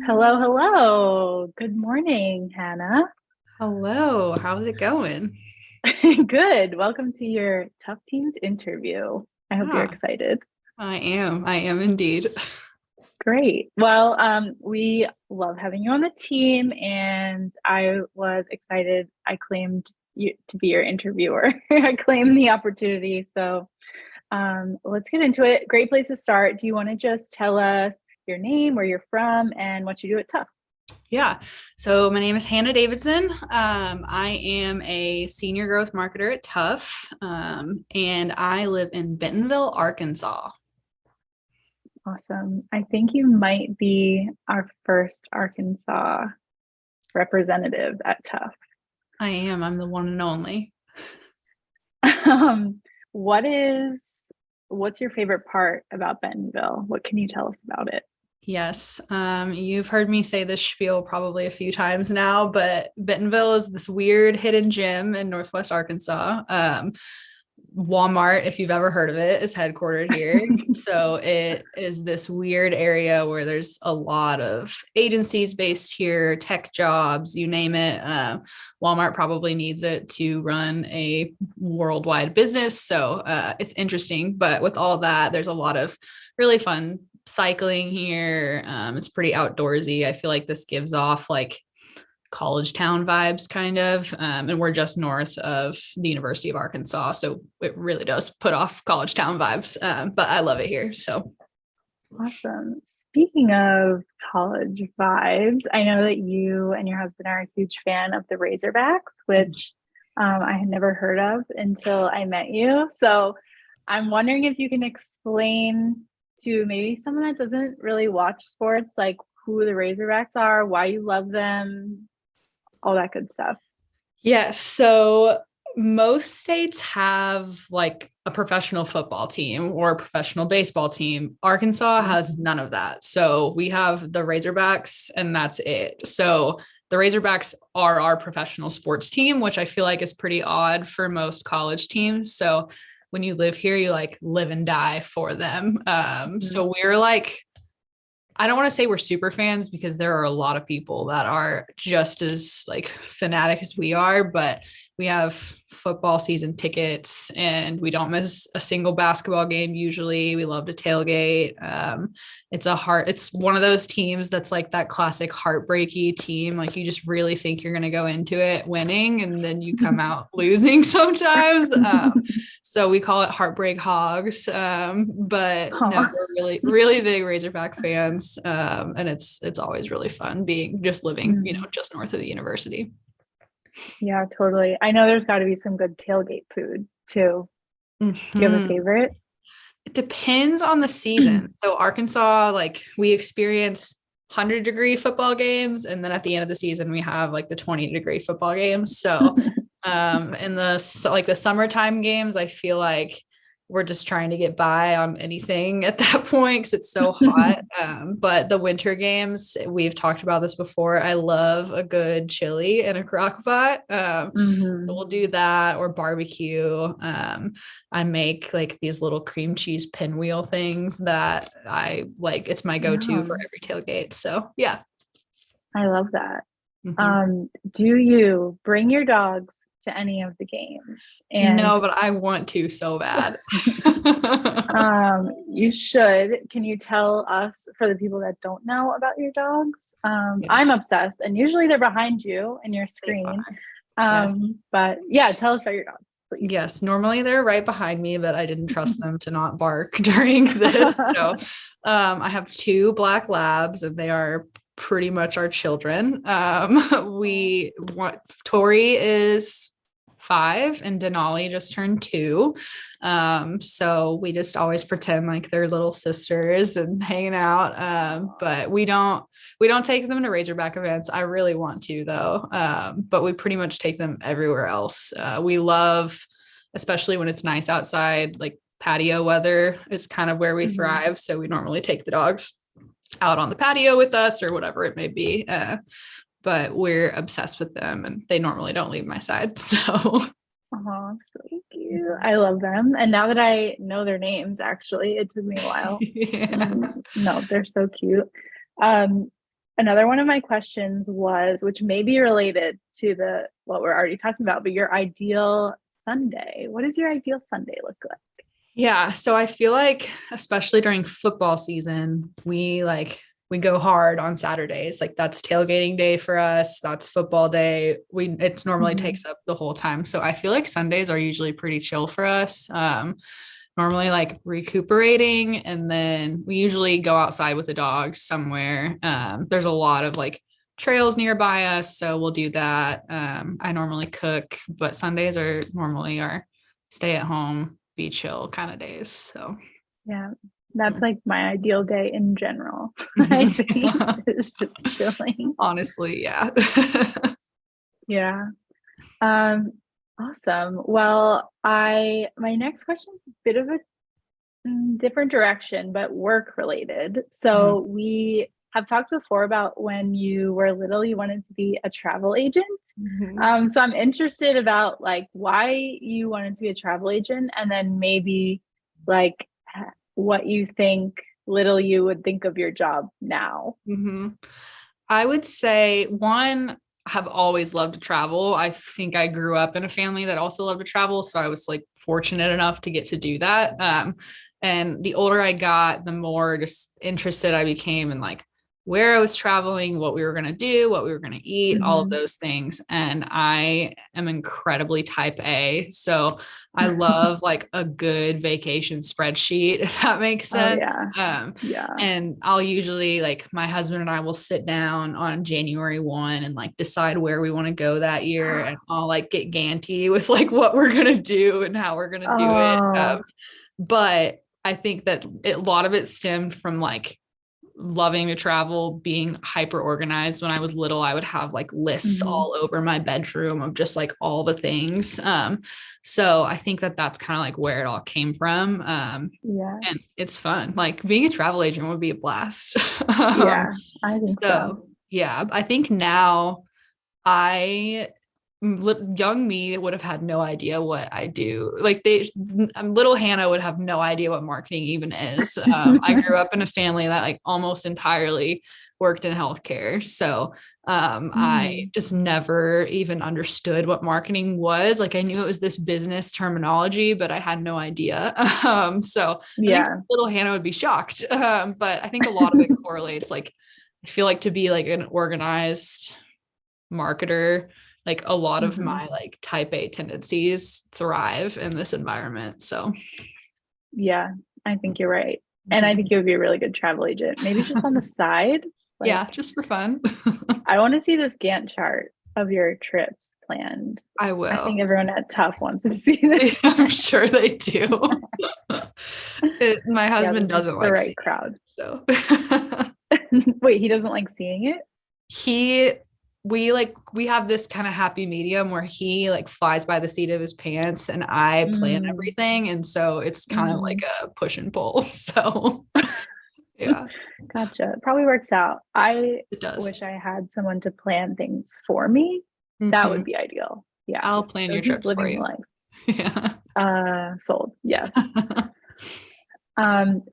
Hello, hello. Good morning, Hannah. Hello, how's it going? Good. Welcome to your Tough Teams interview. I hope you're Ah, excited. I am indeed. Great. Well, we love having you on the team, and I was excited. I claimed you to be your interviewer. I claimed the opportunity. So, let's get into it. Great place to start. Do you want to just tell us your name, where you're from, and what you do at Tough? Yeah, so my name is Hannah Davidson. I am a senior growth marketer at Tuff, and I live in Bentonville, Arkansas. Awesome. I think you might be our first Arkansas representative at Tough. I'm the one and only. Um, what is what's your favorite part about Bentonville? What can you tell us about it? Yes, you've heard me say this spiel probably a few times now, but Bentonville is this weird hidden gem in Northwest Arkansas. Walmart, if you've ever heard of it, is headquartered here. So it is this weird area where there's a lot of agencies based here, tech jobs, you name it. Walmart probably needs it to run a worldwide business. So it's interesting. But with all that, there's a lot of really fun cycling here. It's pretty outdoorsy. I feel like this gives off like college town vibes kind of, and we're just north of the University of Arkansas, so it really does put off college town vibes, but I love it here. So Awesome. Speaking of college vibes, I know that you and your husband are a huge fan of the Razorbacks, which I had never heard of until I met you. So I'm wondering if you can explain to maybe someone that doesn't really watch sports, like who the Razorbacks are, why you love them, all that good stuff. yes, so most states have like a professional football team or a professional baseball team. Arkansas has none of that. So we have the Razorbacks and that's it. So the Razorbacks are our professional sports team, which I feel like is pretty odd for most college teams. So when you live here, you like live and die for them. Mhm. So we're like, I don't want to say we're super fans because there are a lot of people that are just as like fanatic as we are, but we have football season tickets and we don't miss a single basketball game usually. We love to tailgate. It's one of those teams that's like that classic heartbreaky team. Like you just really think you're gonna go into it winning and then you come out losing sometimes. So we call it Heartbreak Hogs. But no, Oh, we're really, really big Razorback fans. And it's always really fun being just living, mm. just north of the university. Yeah, totally. I know there's got to be some good tailgate food too. Do you have a Mhm. favorite? It depends on the season. So Arkansas, like we experience 100-degree football games, and then at the end of the season, we have like the 20-degree football games. So in the summertime games, I feel like we're just trying to get by on anything at that point because it's so hot. But the winter games, we've talked about this before. I love a good chili in a crock pot. So Hmm. we'll do that or barbecue. I make like these little cream cheese pinwheel things that I like. It's my go-to for Yeah, every tailgate. So yeah. I love that. Mhm. Do you bring your dogs to any of the games? And No, but I want to so bad. you should. Can you tell us, for the people that don't know about your dogs? I'm Yes, obsessed, and usually they're behind you in your they screen. are. Yes. But yeah, tell us about your dogs, please. Yes, normally they're right behind me, but I didn't trust them to not bark during this. So I have two black labs, and they are pretty much our children. We want Tori is 5 and Denali just turned 2. So we just always pretend like they're little sisters and hanging out. But we don't take them to Razorback events. I really want to though. But we pretty much take them everywhere else. We love, especially when it's nice outside, like patio weather is kind of where we Mhm. thrive. So we normally take the dogs out on the patio with us or whatever it may be. But we're obsessed with them and they normally don't leave my side. So Oh, so cute. I love them. And now that I know their names, actually, it took me a while. yeah. No, they're so cute. Um, another one of my questions was, which may be related to the what we're already talking about, but your ideal Sunday. What does your ideal Sunday look like? Yeah. So I feel like, especially during football season, we go hard on Saturdays. Like that's tailgating day for us. That's football day. It's normally Mhm. takes up the whole time. So I feel like Sundays are usually pretty chill for us. Normally like recuperating, and then we usually go outside with the dogs somewhere. There's a lot of like trails nearby us, so we'll do that. I normally cook, but Sundays are normally our stay at home, be chill kind of days. So Yeah, that's like my ideal day in general. I think mhm. it's just chilling. Honestly, yeah. Yeah. Um, awesome. Well, I my next question is a bit of a different direction, but work related. Mhm. So we have talked before about when you were little, you wanted to be a travel agent. Mhm. So I'm interested about like why you wanted to be a travel agent, and then maybe like what you think little you would think of your job now. Mhm. I would say one, have always loved to travel. I think I grew up in a family that also loved to travel, so I was like fortunate enough to get to do that. And the older I got, the more just interested I became in like where I was traveling, what we were going to do, what we were going to eat, all of Hmm. those things. And I am incredibly type A. So I love like a good vacation spreadsheet, if that makes Oh sense. yeah. Yeah. And I'll usually like my husband and I will sit down on January 1 and like decide where we want to go that year. And I'll like get Ganty with like what we're going to do and how we're going to do it. Oh. But I think that a lot of it stemmed from like loving to travel, being hyper organized. When I was little, I would have like lists Hmm. all over my bedroom of just like all the things. So I think that that's kind of like where it all came from. Yeah. And it's fun. Like being a travel agent would be a blast. um, Yeah. I think so. so yeah, I think now I young me would have had no idea what I do. Like little Hannah would have no idea what marketing even is. I grew up in a family that like almost entirely worked in healthcare. So I Mm. just never even understood what marketing was. Like I knew it was this business terminology, but I had no idea. So I think Yeah. little Hannah would be shocked. But I think a lot of it correlates. Like I feel like to be like an organized marketer, like a lot of Hmm. my like type A tendencies thrive in this environment. So Yeah, I think you're right. And I mhm. think you would be a really good travel agent. Maybe just on the side. Yeah, Like, just for fun. I want to see this Gantt chart of your trips planned. I I will. think everyone at Tuff wants to see this. I'm sure they do. My Yeah, husband this is doesn't the like right seeing crowd. it, so Wait, he doesn't like seeing it? he we have this kind of happy medium where he like flies by the seat of his pants and I plan Mm, everything, and so it's kind of like mm. a push and pull. So yeah, Gotcha. It probably works out. I it does. wish I had someone to plan things for me. That would Mhm. be ideal. Yeah. I'll plan So your he's trips for living the you. life. Yeah. Sold. Yes.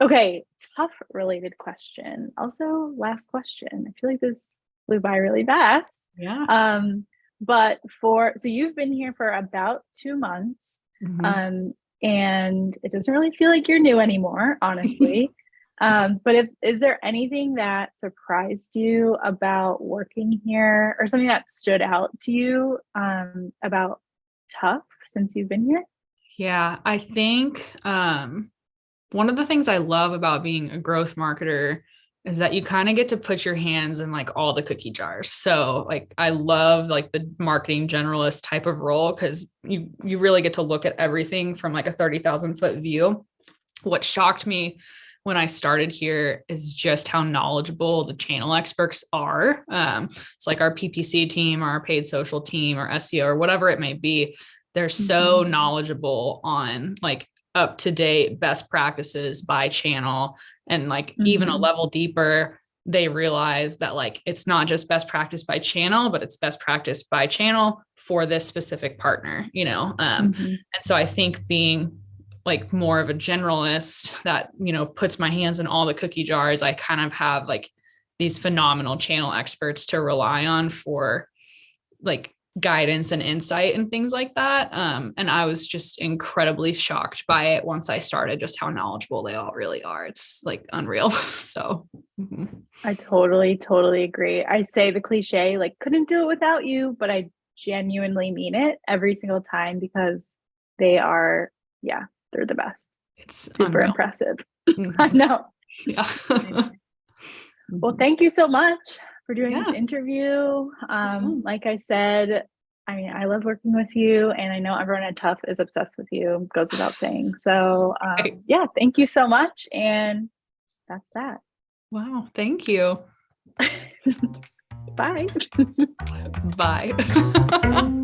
Okay, tough related question. Also, last question. I feel like this flew by really fast. Yeah. Um, but for so you've been here for about 2 months, Mhm. um, and it doesn't really feel like you're new anymore, honestly. But if is there anything that surprised you about working here, or something that stood out to you about Tough since you've been here? Yeah, I think one of the things I love about being a growth marketer is that you kind of get to put your hands in like all the cookie jars. So like I love like the marketing generalist type of role because you really get to look at everything from like a 30,000 foot view. What shocked me when I started here is just how knowledgeable the channel experts are. So like our PPC team, our paid social team, or SEO, or whatever it may be, they're so Mhm. knowledgeable on like up to date best practices by channel, and like even a Mhm. level deeper, they realize that like it's not just best practice by channel, but it's best practice by channel for this specific partner, Mhm. and so I think being like more of a generalist that puts my hands in all the cookie jars, I kind of have like these phenomenal channel experts to rely on for like guidance and insight and things like that. And I was just incredibly shocked by it once I started, just how knowledgeable they all really are. It's like unreal. So I totally agree. I say the cliche, like, couldn't do it without you, but I genuinely mean it every single time because they are, yeah, they're the best. it's Super unreal. impressive. I know. Yeah. Well, thank you so much for doing this Yeah. interview. Like I said, I mean, I love working with you, and I know everyone at Tuff is obsessed with you, goes without saying. So, yeah, thank you so much. And that's that. Wow. Thank you. Bye. Bye.